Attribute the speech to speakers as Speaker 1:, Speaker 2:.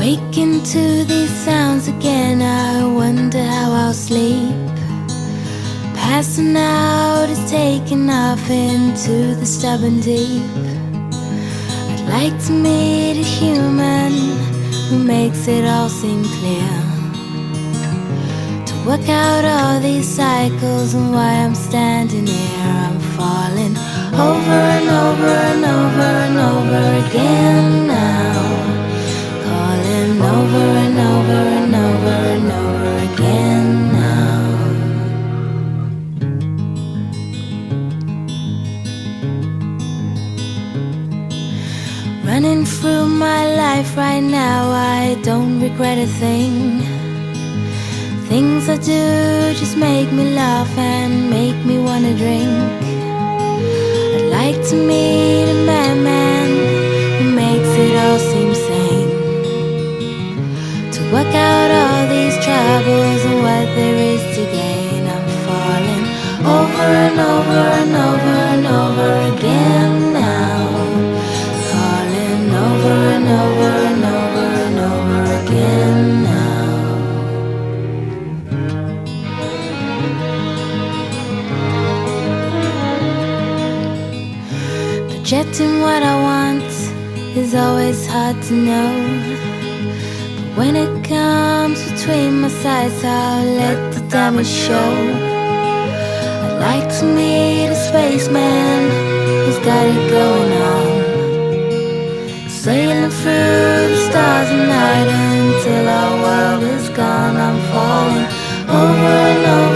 Speaker 1: Waking to these sounds again, I wonder how I'll sleep. Passing out is taking off into the stubborn deep. I'd like to meet a human who makes it all seem clear, to work out all these cycles and why I'm standing here. I'm falling over and over and over and over again now, calling over and over and over and over again now. Running through my life right now, I don't regret a thing. Things I do just make me laugh and make me wanna drink. I'd like to meet a madman who makes it all seem sane, to work out all these troubles and what there is to gain. I'm falling over and over and over and over again now, calling over and over and over and over again now. Projecting what I want is always hard to know, but when it comes between my sides, I'll let the damage show. I'd like to meet a spaceman who's got it going on, sailing through the stars at night until our world is gone. I'm falling over and over